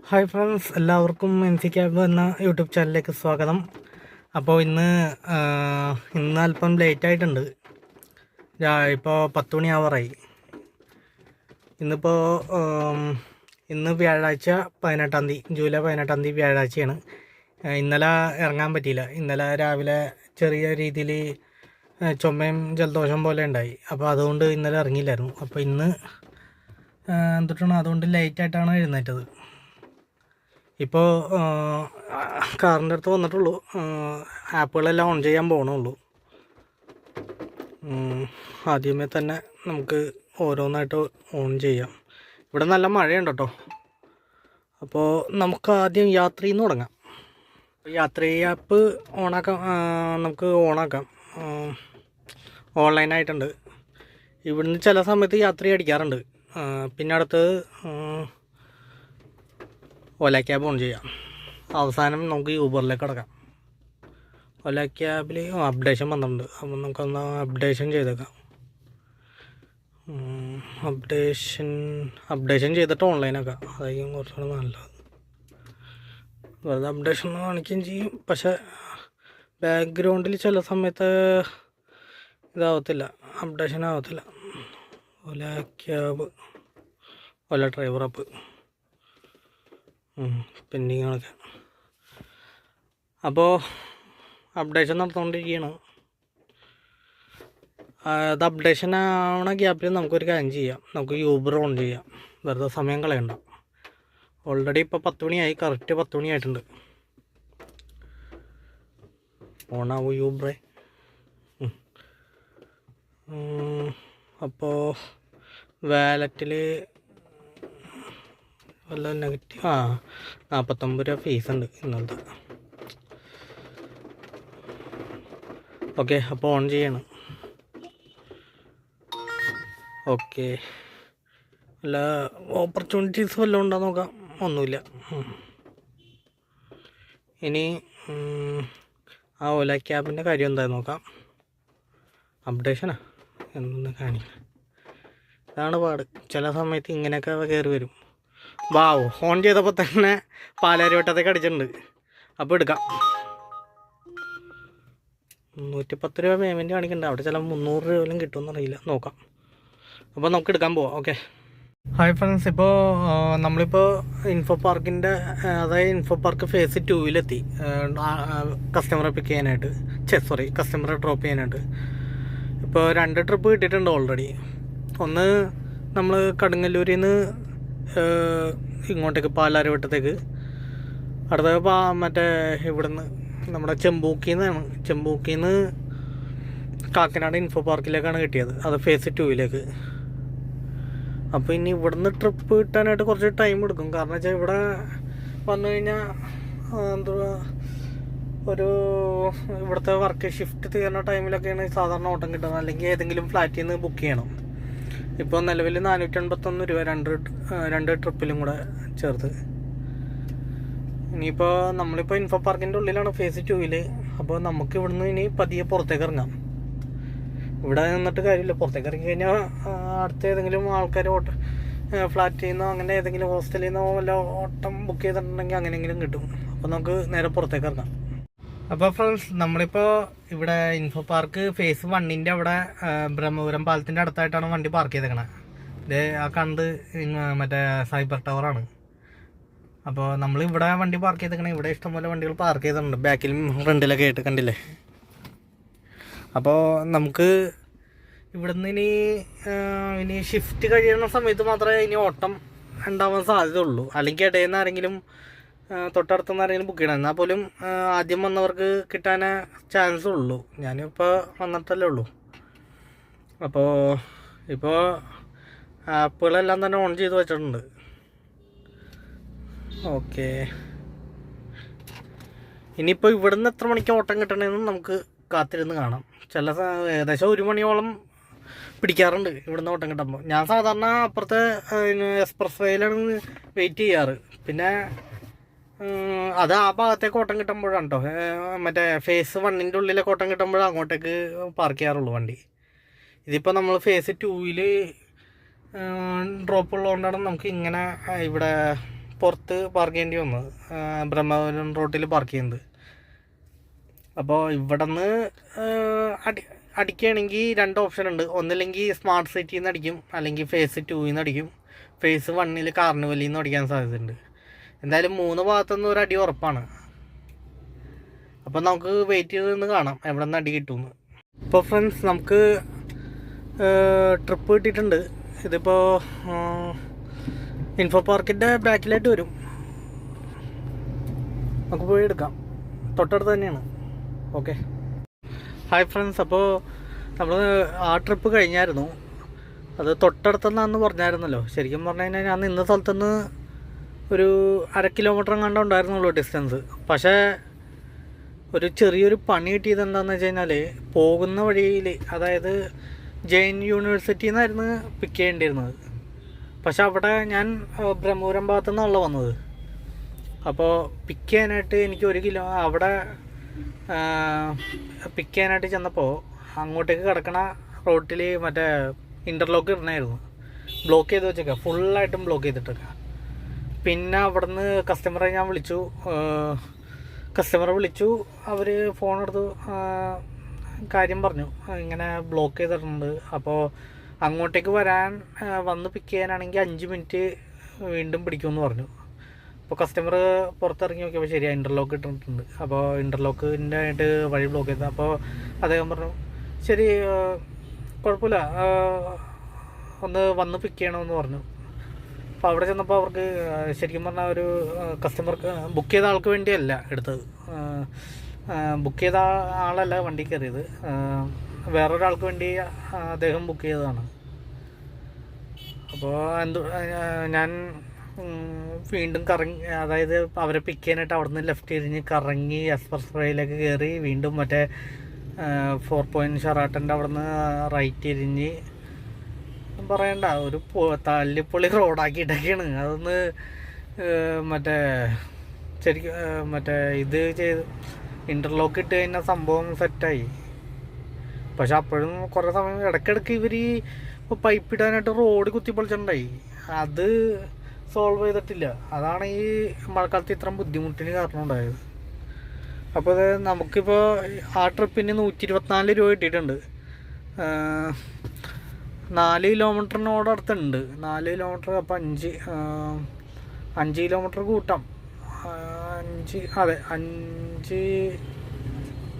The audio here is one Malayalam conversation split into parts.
ഹായ് ഫ്രണ്ട്സ്, എല്ലാവർക്കും എൻ സി ക്യാബ് എന്ന യൂട്യൂബ് ചാനലിലേക്ക് സ്വാഗതം. അപ്പോൾ ഇന്ന് അല്പം ലേറ്റ് ആയിട്ടുണ്ട്. ഇപ്പോൾ 10 മണി ആവാറായി. ഇന്നിപ്പോൾ ഇന്ന് വ്യാഴാഴ്ച 18-ാം തീയതി, ജൂലൈ 18-ാം തീയതി വ്യാഴാഴ്ചയാണ്. ഇന്നലെ ഇറങ്ങാൻ പറ്റിയില്ല. ഇന്നലെ രാവിലെ ചെറിയ രീതിയിൽ ചുമയും ജലദോഷം പോലെ ഉണ്ടായി. അപ്പോൾ അതുകൊണ്ട് ഇന്നലെ ഇറങ്ങിയില്ലായിരുന്നു. അപ്പോൾ ഇന്ന് എന്തിട്ടാണ് അതുകൊണ്ട് ലേറ്റായിട്ടാണ് എഴുന്നേറ്റത്. ഇപ്പോൾ കാറിൻ്റെ അടുത്ത് വന്നിട്ടുള്ളൂ. ആപ്പുകളെല്ലാം ഓൺ ചെയ്യാൻ പോകണുള്ളൂ. ആദ്യമേ തന്നെ നമുക്ക് ഓരോന്നായിട്ട് ഓൺ ചെയ്യാം. ഇവിടെ നല്ല മഴയുണ്ട് കേട്ടോ. അപ്പോൾ നമുക്ക് ആദ്യം യാത്രയിൽ നിന്ന് തുടങ്ങാം. യാത്രി ആപ്പ് നമുക്ക് ഓണാക്കാം. ഓൺലൈനായിട്ടുണ്ട്. ഇവിടുന്ന് ചില സമയത്ത് യാത്ര അടിക്കാറുണ്ട്. പിന്നെ അടുത്ത് ഓല ക്യാബ് ഓൺ ചെയ്യാം. അവസാനം നമുക്ക് യൂബറിലേക്ക് കിടക്കാം. ഓല ക്യാബിൽ അപ്ഡേഷൻ വന്നിട്ടുണ്ട്. അപ്പോൾ നമുക്കൊന്ന് അപ്ഡേഷൻ ചെയ്തേക്കാം. അപ്ഡേഷൻ ചെയ്തിട്ട് ഓൺലൈനാക്കാം. അതായിരിക്കും കുറച്ചുകൂടെ നല്ലത്. വെറുതെ അപ്ഡേഷൻ കാണിക്കുകയും ചെയ്യും, പക്ഷേ ബാക്ക്ഗ്രൗണ്ടിൽ ചില സമയത്ത് അപ്ഡേഷൻ ആവത്തില്ല. ഓല ക്യാബ്, ഓല ഡ്രൈവർ ആപ്പ് പെൻഡിങ്ങുകളൊക്കെ. അപ്പോൾ അപ്ഡേഷൻ നടത്തുകൊണ്ടിരിക്കുകയാണ്. അത് അപ്ഡേഷൻ ആവണ ഗ്യാപ്പിൽ നമുക്കൊരു കാര്യം ചെയ്യാം. നമുക്ക് യൂബർ ഓൺ ചെയ്യാം. വെറുതെ സമയം കളയണ്ട. ഓൾറെഡി ഇപ്പോൾ 10 മണിയായി. കറക്റ്റ് 10 മണി ആയിട്ടുണ്ട്. ഓണാവൂ യൂബറെ. അപ്പോൾ വാലറ്റിൽ വല്ല നെഗറ്റീവ് 49 രൂപ ഫീസ് ഉണ്ട് ഇന്നത്തെ. ഓക്കെ, അപ്പോൾ ഓൺ ചെയ്യണം. ഓക്കെ, വല്ല ഓപ്പർച്യൂണിറ്റീസ് വല്ലതും ഉണ്ടോ നോക്കാം. ഒന്നുമില്ല. ഇനി ആ ഓല ക്യാബിൻ്റെ കാര്യം എന്തായാലും നോക്കാം. അപ്ഡേഷനാ എന്നൊന്ന് കാണിക്കാം. ഇതാണ് പാട്. ചില സമയത്ത് ഇങ്ങനെയൊക്കെ കയറി വരും. വാവ്, ഓൺ ചെയ്തപ്പോൾ തന്നെ പാലാരിവട്ടത്തേക്ക് അടിച്ചിട്ടുണ്ട്. അപ്പോൾ എടുക്കാം. 110 രൂപ പേയ്മെൻറ്റ് കാണിക്കുന്നുണ്ട്. അവിടെ ചില 300 രൂപയിലും കിട്ടുമെന്നറിയില്ല. നോക്കാം. അപ്പോൾ നമുക്ക് എടുക്കാൻ പോവാം. ഓക്കെ. ഹായ് ഫ്രണ്ട്സ്, ഇപ്പോൾ നമ്മളിപ്പോൾ ഇൻഫോ പാർക്കിൻ്റെ ഇൻഫോ പാർക്ക് ഫേസ് 2-ലെത്തി. കസ്റ്റമറെ പിക്ക് ചെയ്യാനായിട്ട്, കസ്റ്റമറെ ഡ്രോപ്പ് ചെയ്യാനായിട്ട്. ഇപ്പോൾ 2 ട്രിപ്പ് കിട്ടിയിട്ടുണ്ട് ഓൾറെഡി. ഒന്ന് നമ്മൾ കടുങ്ങല്ലൂരിൽ നിന്ന് ഇങ്ങോട്ടേക്ക് പാലാരിവട്ടത്തേക്ക്, അടുത്ത മറ്റേ ഇവിടുന്ന് നമ്മുടെ ചെമ്പൂക്കിൽ നിന്ന് കാക്കനാട് ഇൻഫോ പാർക്കിലേക്കാണ് കിട്ടിയത്. അത് ഫേസ് 2-ലേക്ക്. അപ്പോൾ ഇനി ഇവിടുന്ന് ട്രിപ്പ് കിട്ടാനായിട്ട് കുറച്ച് ടൈം എടുക്കും. കാരണം വെച്ചാൽ ഇവിടെ വന്നു കഴിഞ്ഞാൽ ഇവിടുത്തെ വർക്ക് ഷിഫ്റ്റ് തീർന്ന ടൈമിലൊക്കെയാണ് സാധാരണ ഓട്ടം കിട്ടുന്നത്. അല്ലെങ്കിൽ ഏതെങ്കിലും ഫ്ലാറ്റിൽ നിന്ന് ബുക്ക് ചെയ്യണം. ഇപ്പോൾ നിലവിൽ 481 രൂപ രണ്ട് ട്രിപ്പിലും കൂടെ ചേർത്ത്. ഇനിയിപ്പോൾ നമ്മളിപ്പോൾ ഇൻഫോ പാർക്കിൻ്റെ ഉള്ളിലാണ് ഫേസ് 2-ൽ. അപ്പോൾ നമുക്ക് ഇവിടുന്ന് ഇനി പതിയെ പുറത്തേക്ക് ഇറങ്ങാം. ഇവിടെ നിന്നിട്ട് കാര്യമില്ല. പുറത്തേക്ക് ഇറങ്ങി കഴിഞ്ഞാൽ അടുത്ത ഏതെങ്കിലും ആൾക്കാർ ഫ്ലാറ്റിൽ നിന്നോ അങ്ങനെ ഏതെങ്കിലും ഹോസ്റ്റലിൽ നിന്നോ വല്ല ഓട്ടം ബുക്ക് ചെയ്തിട്ടുണ്ടെങ്കിൽ അങ്ങനെയെങ്കിലും കിട്ടും. അപ്പോൾ നമുക്ക് നേരെ പുറത്തേക്ക് ഇറങ്ങാം. അപ്പോൾ ഫ്രണ്ട്സ്, നമ്മളിപ്പോൾ ഇവിടെ ഇൻഫോ പാർക്ക് ഫേസ് 1-ൻ്റെ അവിടെ ബ്രഹ്മപുരം പാലത്തിൻ്റെ അടുത്തായിട്ടാണ് വണ്ടി പാർക്ക് ചെയ്തേക്കണത്. ഇത് മറ്റേ സൈബർ ടവറാണ്. അപ്പോൾ നമ്മൾ ഇവിടെ വണ്ടി പാർക്ക് ചെയ്തേക്കണേ. ഇവിടെ ഇഷ്ടംപോലെ വണ്ടികൾ പാർക്ക് ചെയ്തിട്ടുണ്ട്, ബാക്കിലും ഫ്രണ്ടിലൊക്കെ ആയിട്ട്. കണ്ടില്ലേ? അപ്പോൾ നമുക്ക് ഇവിടുന്ന് ഇനി ഷിഫ്റ്റ് കഴിയുന്ന സമയത്ത് മാത്രമേ ഇനി ഓട്ടം ഉണ്ടാവാൻ സാധ്യതയുള്ളൂ. അല്ലെങ്കിൽ ഇടയിൽ നിന്ന് ആരെങ്കിലും തൊട്ടടുത്തുനിന്ന് ആരെങ്കിലും ബുക്ക് ചെയ്യണം. എന്നാൽ പോലും ആദ്യം വന്നവർക്ക് കിട്ടാനേ ചാൻസ് ഉള്ളൂ. ഞാനിപ്പോൾ വന്നിട്ടല്ലേ ഉള്ളൂ. അപ്പോൾ ഇപ്പോൾ ആപ്പുകളെല്ലാം തന്നെ ഓൺ ചെയ്ത് വെച്ചിട്ടുണ്ട്. ഓക്കെ, ഇനിയിപ്പോൾ ഇവിടുന്ന് എത്ര മണിക്ക് ഓട്ടം കിട്ടണമെന്ന് നമുക്ക് കാത്തിരുന്ന് കാണാം. ഏകദേശം 1 മണിയോളം പിടിക്കാറുണ്ട് ഇവിടുന്ന് ഓട്ടം കിട്ടുമ്പോൾ. ഞാൻ സാധാരണ അപ്പുറത്തെ എക്സ്പ്രസ് വേയിലാണ് വെയിറ്റ് ചെയ്യാറ്. പിന്നെ അത് ആ ഭാഗത്തേക്ക് ഓട്ടം കിട്ടുമ്പോഴാണ് കേട്ടോ, മറ്റേ ഫേസ് 1-ൻ്റെ ഉള്ളിലേക്ക് ഓട്ടം കിട്ടുമ്പോഴാണ് അങ്ങോട്ടേക്ക് പാർക്ക് ചെയ്യാറുള്ളൂ വണ്ടി. ഇതിപ്പോൾ നമ്മൾ ഫേസ് 2-ൽ ഡ്രോപ്പ് ഉള്ളതുകൊണ്ടാണ് നമുക്ക് ഇങ്ങനെ ഇവിടെ പുറത്ത് പാർക്ക് ചെയ്യേണ്ടി വന്നത്, ബ്രഹ്മപുരം റോട്ടിൽ പാർക്ക് ചെയ്യുന്നത്. അപ്പോൾ ഇവിടെ നിന്ന് അടിക്കുകയാണെങ്കിൽ 2 ഓപ്ഷൻ ഉണ്ട്. ഒന്നില്ലെങ്കിൽ സ്മാർട്ട് സിറ്റിയിൽ നിന്ന് അടിക്കും, അല്ലെങ്കിൽ ഫേസ് 2ൽ നിന്ന് അടിക്കും. ഫേസ് 1 കാർണിവലിൽ നിന്ന് അടിക്കാൻ സാധ്യതയുണ്ട്. എന്തായാലും 3 ഭാഗത്തുനിന്ന് ഒരു അടി ഉറപ്പാണ്. അപ്പോൾ നമുക്ക് വെയിറ്റ് ചെയ്ത് നിന്ന് കാണാം എവിടെ നിന്ന് അടി കിട്ടുമെന്ന്. ഇപ്പോൾ ഫ്രണ്ട്സ്, നമുക്ക് ട്രിപ്പ് കിട്ടിയിട്ടുണ്ട്. ഇതിപ്പോൾ ഇൻഫോ പാർക്കിൻ്റെ ബാക്കിലായിട്ട് വരും. നമുക്ക് പോയി എടുക്കാം, തൊട്ടടുത്ത് തന്നെയാണ്. ഓക്കെ. ഹായ് ഫ്രണ്ട്സ്, അപ്പോൾ നമ്മൾ ആ ട്രിപ്പ് കഴിഞ്ഞായിരുന്നു. അത് തൊട്ടടുത്തുനിന്നാന്ന് പറഞ്ഞായിരുന്നല്ലോ. ശരിക്കും പറഞ്ഞു കഴിഞ്ഞാൽ ഞാൻ നിന്ന സ്ഥലത്തുനിന്ന് ഒരു 1/2 കിലോമീറ്റർ കണ്ട ഉണ്ടായിരുന്നുള്ളൂ ഡിസ്റ്റൻസ്. പക്ഷേ ഒരു ചെറിയൊരു പണി കിട്ടിയത് എന്താണെന്ന് വെച്ച് കഴിഞ്ഞാൽ, പോകുന്ന വഴിയിൽ, അതായത് ജെയിൻ യൂണിവേഴ്സിറ്റിയിൽ നിന്നായിരുന്നു പിക്ക് ചെയ്യേണ്ടിയിരുന്നത്. പക്ഷെ അവിടെ ഞാൻ ബ്രഹ്മപുരം ഭാഗത്തു നിന്നാണല്ലോ വന്നത്. അപ്പോൾ പിക്ക് ചെയ്യാനായിട്ട് എനിക്ക് 1 കിലോ അവിടെ പിക്ക് ചെയ്യാനായിട്ട് ചെന്നപ്പോൾ അങ്ങോട്ടേക്ക് കിടക്കണ റോട്ടിൽ മറ്റേ ഇൻ്റർലോക്ക് ഇടണമായിരുന്നു. ബ്ലോക്ക് ചെയ്ത് വെച്ചേക്കാം, ഫുള്ളായിട്ടും ബ്ലോക്ക് ചെയ്തിട്ടേക്കാം. പിന്നെ അവിടെ നിന്ന് കസ്റ്റമറെ ഞാൻ വിളിച്ചു. അവർ ഫോൺ എടുത്തു കാര്യം പറഞ്ഞു, ഇങ്ങനെ ബ്ലോക്ക് ചെയ്തിട്ടുണ്ട്. അപ്പോൾ അങ്ങോട്ടേക്ക് വന്ന് പിക്ക് ചെയ്യാനാണെങ്കിൽ 5 മിനിറ്റ് വീണ്ടും പിടിക്കുമെന്ന് പറഞ്ഞു. അപ്പോൾ കസ്റ്റമർ പുറത്തിറങ്ങി നോക്കിയപ്പോൾ ശരിയാണ്, ഇൻ്റർലോക്ക് ഇട്ടിട്ടുണ്ട്. അപ്പോൾ ഇൻ്റർലോക്കിൻ്റെ ആയിട്ട് വഴി ബ്ലോക്ക് ചെയ്തത്. അപ്പോൾ അദ്ദേഹം പറഞ്ഞു ശരി കുഴപ്പമില്ല, ഒന്ന് വന്ന് പിക്ക് ചെയ്യണമെന്ന് പറഞ്ഞു. അപ്പോൾ അവിടെ ചെന്നപ്പോൾ അവർക്ക് ശരിക്കും പറഞ്ഞാൽ ഒരു കസ്റ്റമർക്ക് ബുക്ക് ചെയ്ത ആൾക്ക് വേണ്ടിയല്ല എടുത്തത്. ബുക്ക് ചെയ്ത ആളല്ല വണ്ടി കയറിയത്, വേറൊരാൾക്ക് വേണ്ടി അദ്ദേഹം ബുക്ക് ചെയ്തതാണ്. അപ്പോൾ ഞാൻ വീണ്ടും കറങ്ങി, അതായത് അവരെ പിക്ക് ചെയ്യാനായിട്ട് അവിടെ നിന്ന് ലെഫ്റ്റ് തിരിഞ്ഞ് കറങ്ങി എക്സ്പ്രസ് വേയിലേക്ക് കയറി വീണ്ടും മറ്റേ 4 പോയിൻറ്റ് ഷെറാട്ടൻ്റെ അവിടെ നിന്ന് റൈറ്റ് തിരിഞ്ഞ് പറയണ്ട ഒരു തല്ലിപ്പൊളി റോഡാക്കിയിട്ടൊക്കെയാണ്. അതൊന്ന് മറ്റേ ശരിക്കും മറ്റേ ഇത് ചെയ്ത് ഇൻ്റർലോക്ക് ഇട്ട് കഴിഞ്ഞാൽ സംഭവം സെറ്റായി. പക്ഷെ അപ്പോഴും കുറേ സമയം ഇടയ്ക്കിടയ്ക്ക് ഇവർ പൈപ്പ് ഇടാനായിട്ട് റോഡ് കുത്തിപ്പൊളിച്ചിട്ടുണ്ടായി. അത് സോൾവ് ചെയ്തിട്ടില്ല. അതാണ് ഈ മഴക്കാലത്ത് ഇത്രയും ബുദ്ധിമുട്ടിന് കാരണം ഉണ്ടായത്. അപ്പോൾ അത് നമുക്കിപ്പോൾ ആ ട്രിപ്പിന് 124 രൂപ കിട്ടിയിട്ടുണ്ട്. 4 കിലോമീറ്ററിനോട് അടുത്തുണ്ട്. 4 കിലോമീറ്റർ അപ്പോൾ 5 കിലോമീറ്റർ കൂട്ടാം.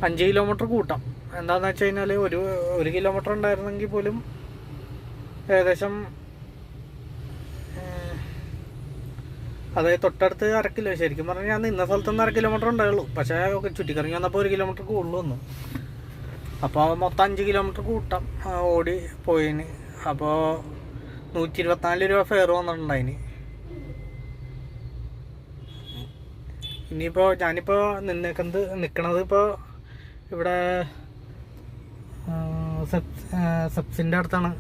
5 കിലോമീറ്റർ കൂട്ടാം. എന്താണെന്ന് വെച്ച് കഴിഞ്ഞാൽ ഒരു കിലോമീറ്റർ ഉണ്ടായിരുന്നെങ്കിൽ പോലും ഏകദേശം അതായത് തൊട്ടടുത്ത് 1/2 കിലോ, ശരിക്കും പറഞ്ഞാൽ ഞാൻ നിന്ന സ്ഥലത്തുനിന്ന് 1/2 കിലോമീറ്റർ ഉണ്ടായുള്ളൂ. പക്ഷേ ചുറ്റിക്കറങ്ങി വന്നപ്പോൾ 1 കിലോമീറ്റർ കൂടുതൽ വന്നു. അപ്പോൾ മൊത്തം 5 കിലോമീറ്റർ കൂട്ടാം ഓടി പോയിന്. അപ്പോൾ 124 രൂപ ഫെയർ വന്നിട്ടുണ്ടായിന്. ഇനിയിപ്പോൾ ഞാനിപ്പോൾ നിൽക്കണത് ഇപ്പോൾ ഇവിടെ സെപ്സിൻ്റെ അടുത്താണ്.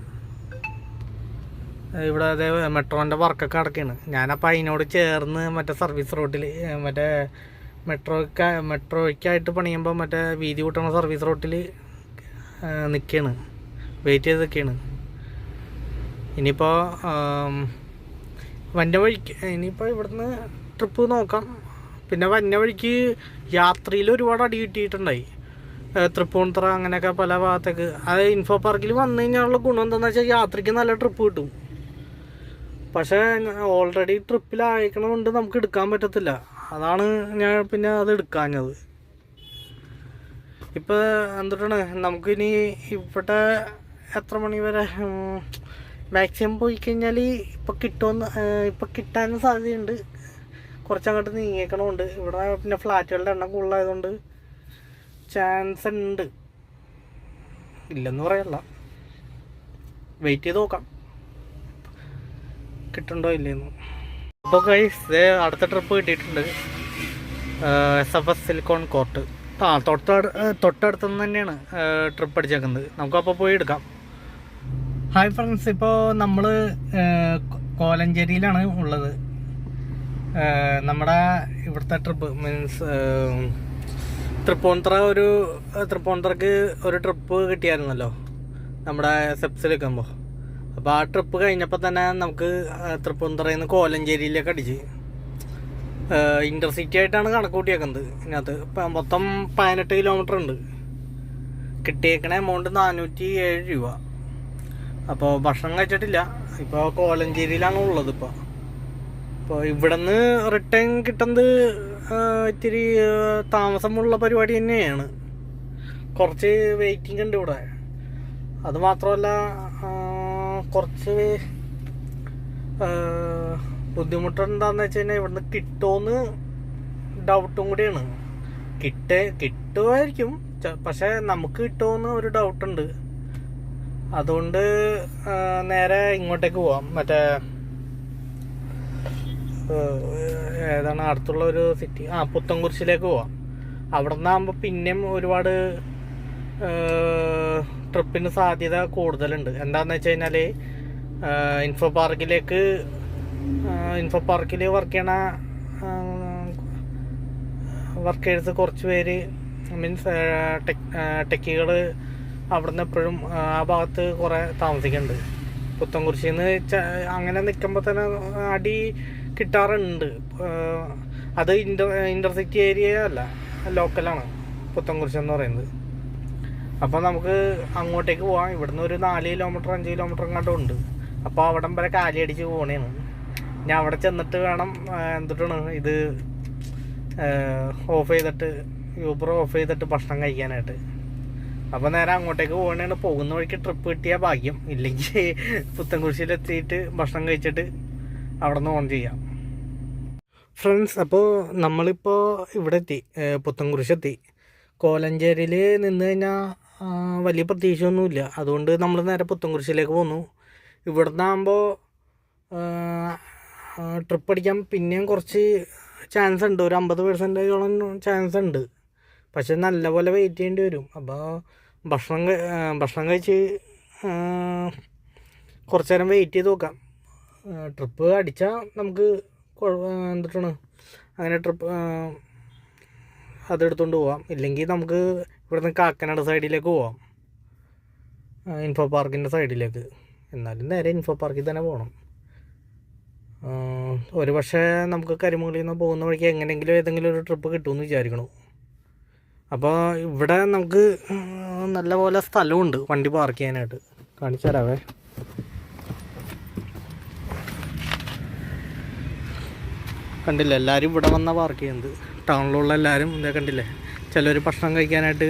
ഇവിടെ അതേ മെട്രോൻ്റെ വർക്കൊക്കെ നടക്കുകയാണ്. ഞാനപ്പോൾ അതിനോട് ചേർന്ന് മറ്റേ സർവീസ് റോട്ടിൽ മറ്റേ മെട്രോയ്ക്കായിട്ട് പണിയുമ്പോൾ മറ്റേ വീതി കൂട്ടണ സർവീസ് റോട്ടിൽ നിൽക്കുകയാണ്, വെയിറ്റ് ചെയ്ത് നിൽക്കുകയാണ്. ഇനിയിപ്പോൾ ഇനിയിപ്പോൾ ഇവിടുന്ന് ട്രിപ്പ് നോക്കാം. പിന്നെ വന്ന വഴിക്ക് യാത്രയിൽ ഒരുപാട് അടി കിട്ടിയിട്ടുണ്ടായി. തൃപ്പൂണിത്തുറ അങ്ങനെയൊക്കെ പല ഭാഗത്തേക്ക്. അത് ഇൻഫോ പാർക്കിൽ വന്നു കഴിഞ്ഞാലുള്ള ഗുണം എന്താണെന്ന് വെച്ചാൽ യാത്രയ്ക്ക് നല്ല ട്രിപ്പ് കിട്ടും. പക്ഷേ ഓൾറെഡി ട്രിപ്പിലായക്കണതുകൊണ്ട് നമുക്ക് എടുക്കാൻ പറ്റത്തില്ല. അതാണ് ഞാൻ പിന്നെ അത് എടുക്കാഞ്ഞത്. ഇപ്പോൾ എന്തിട്ടാണ് നമുക്കിനി ഇവിടെ എത്ര മണി വരെ മാക്സിമം പോയി കഴിഞ്ഞാൽ ഇപ്പോൾ കിട്ടാനും സാധ്യതയുണ്ട്. കുറച്ചങ്ങോട്ട് നീങ്ങിയേക്കണമുണ്ട്. ഇവിടെ പിന്നെ ഫ്ലാറ്റുകളുടെ എണ്ണം കൂടുതലായതുകൊണ്ട് ചാൻസ് ഉണ്ട്, ഇല്ലെന്ന് പറയല്ല. വെയിറ്റ് ചെയ്ത് നോക്കാം കിട്ടുന്നുണ്ടോ ഇല്ലേന്ന്. അപ്പോൾ ഗൈസ് അടുത്ത ട്രിപ്പ് കിട്ടിയിട്ടുണ്ട്. SFS silicon court. തൊട്ടടുത്ത് നിന്ന് തന്നെയാണ് ട്രിപ്പ് അടിച്ചേക്കുന്നത്. നമുക്കപ്പോൾ പോയി എടുക്കാം. ഹായ് ഫ്രണ്ട്സ്, ഇപ്പോൾ നമ്മൾ കോലഞ്ചേരിയിലാണ് ഉള്ളത്. നമ്മുടെ ഇവിടുത്തെ ട്രിപ്പ് മീൻസ് തൃപ്പൂണിത്തുറക്ക് ഒരു ട്രിപ്പ് കിട്ടിയായിരുന്നല്ലോ നമ്മുടെ സെപ്സിൽ നിൽക്കുമ്പോൾ. അപ്പോൾ ആ ട്രിപ്പ് കഴിഞ്ഞപ്പോൾ തന്നെ നമുക്ക് തൃപ്പൂണിത്തുറയിൽ നിന്ന് കോലഞ്ചേരിയിലേക്ക് അടിച്ച്. ഇൻ്റർസിറ്റി ആയിട്ടാണ് കണക്ക് കൂട്ടിയേക്കുന്നത്. ഇതിനകത്ത് ഇപ്പം മൊത്തം 18 കിലോമീറ്റർ ഉണ്ട്. കിട്ടിയേക്കണ എമൗണ്ട് 407 രൂപ. അപ്പോൾ ഭക്ഷണം കഴിച്ചിട്ടില്ല. ഇപ്പോൾ കോലഞ്ചേരിയിലാണ് ഉള്ളത്. ഇപ്പോൾ ഇവിടെ നിന്ന് റിട്ടേൺ കിട്ടുന്നത് ഇത്തിരി താമസമുള്ള പരിപാടി തന്നെയാണ്. കുറച്ച് വെയിറ്റിംഗ് ഉണ്ട് ഇവിടെ. അത് മാത്രമല്ല കുറച്ച് ബുദ്ധിമുട്ടുണ്ടാന്ന് വെച്ച് കഴിഞ്ഞാൽ ഇവിടുന്ന് കിട്ടുമോയെന്ന് ഡൗട്ടും കൂടിയാണ്. കിട്ടുമായിരിക്കും, പക്ഷെ നമുക്ക് കിട്ടുമോയെന്ന് ഒരു ഡൗട്ടുണ്ട്. അതുകൊണ്ട് നേരെ ഇങ്ങോട്ടേക്ക് പോവാം. മറ്റേ ഏതാണ് അടുത്തുള്ള ഒരു സിറ്റി, പുത്തൻകുരിശിലേക്ക് പോവാം. അവിടെ നിന്നാകുമ്പോൾ പിന്നെയും ഒരുപാട് ട്രിപ്പിന് സാധ്യത കൂടുതലുണ്ട്. എന്താണെന്ന് വെച്ച് കഴിഞ്ഞാൽ ഇൻഫോ പാർക്കിൽ വർക്ക് ചെയ്യണ വർക്കേഴ്സ് കുറച്ച് പേര്, മീൻസ് ടെക്കികൾ അവിടെ നിന്ന് എപ്പോഴും ആ ഭാഗത്ത് കുറേ താമസിക്കുന്നുണ്ട്. പുത്തൻകുരിശിൽ നിന്ന് അങ്ങനെ നിൽക്കുമ്പോൾ തന്നെ അടി കിട്ടാറുണ്ട്. അത് ഇൻ്റർസിറ്റി ഏരിയ അല്ല, ലോക്കലാണ് പുത്തൻകുരിശ് എന്ന് പറയുന്നത്. അപ്പോൾ നമുക്ക് അങ്ങോട്ടേക്ക് പോവാം. ഇവിടുന്ന് ഒരു 4 കിലോമീറ്റർ 5 കിലോമീറ്റർ എങ്ങാണ്ടും ഉണ്ട്. അപ്പോൾ അവിടം വരെ കാലിയടിച്ച് പോകണേണ്. ഞാൻ അവിടെ ചെന്നിട്ട് വേണം എന്തിട്ടാണ് ഇത് യൂബർ ഓഫ് ചെയ്തിട്ട് ഭക്ഷണം കഴിക്കാനായിട്ട്. അപ്പോൾ നേരെ അങ്ങോട്ടേക്ക് പോകണേണ്. പോകുന്ന വഴിക്ക് ട്രിപ്പ് കിട്ടിയ ഭാഗ്യം, ഇല്ലെങ്കിൽ പുത്തൻകുരിശിലെത്തിയിട്ട് ഭക്ഷണം കഴിച്ചിട്ട് അവിടെ നിന്ന് ഓൺ ചെയ്യാം. ഫ്രണ്ട്സ്, അപ്പോൾ നമ്മളിപ്പോൾ ഇവിടെ എത്തി, പുത്തൻകുരിശെത്തി. കോലഞ്ചേരിയിൽ നിന്ന് കഴിഞ്ഞാൽ വലിയ പ്രതീക്ഷയൊന്നുമില്ല. അതുകൊണ്ട് നമ്മൾ നേരെ പുത്തൻകുരിശിലേക്ക് പോന്നു. ഇവിടുന്ന് ആകുമ്പോൾ ട്രിപ്പ് അടിക്കാൻ പിന്നെയും കുറച്ച് ചാൻസ് ഉണ്ട്, ഒരു 50% ചാൻസ് ഉണ്ട്. പക്ഷെ നല്ലപോലെ വെയിറ്റ് ചെയ്യേണ്ടി വരും. അപ്പോൾ ഭക്ഷണം കഴിച്ച് കുറച്ച് നേരം വെയിറ്റ് ചെയ്ത് നോക്കാം. ട്രിപ്പ് അടിച്ചാൽ നമുക്ക് എന്തിട്ടാണ് അങ്ങനെ ട്രിപ്പ് അതെടുത്തുകൊണ്ട് പോവാം. ഇല്ലെങ്കിൽ നമുക്ക് ഇവിടുന്ന് കാക്കനാട് സൈഡിലേക്ക് പോവാം, ഇൻഫോ പാർക്കിൻ്റെ സൈഡിലേക്ക്. എന്നാലും നേരെ ഇൻഫോ പാർക്കിൽ തന്നെ പോകണം. ഒരു പക്ഷേ നമുക്ക് കരിമുകളിൽ നിന്ന് പോകുന്ന വഴിക്ക് എങ്ങനെയെങ്കിലും ഏതെങ്കിലും ഒരു ട്രിപ്പ് കിട്ടുമെന്ന് വിചാരിക്കണം. അപ്പോൾ ഇവിടെ നമുക്ക് നല്ലപോലെ സ്ഥലമുണ്ട് വണ്ടി പാർക്ക് ചെയ്യാനായിട്ട്. കാണിച്ചു തരാവേ. കണ്ടില്ലേ, എല്ലാവരും ഇവിടെ വന്നാൽ പാർക്ക് ചെയ്യുന്നത്. ടൗണിലുള്ള എല്ലാവരും ഇതേ കണ്ടില്ലേ. ചിലർ ഭക്ഷണം കഴിക്കാനായിട്ട്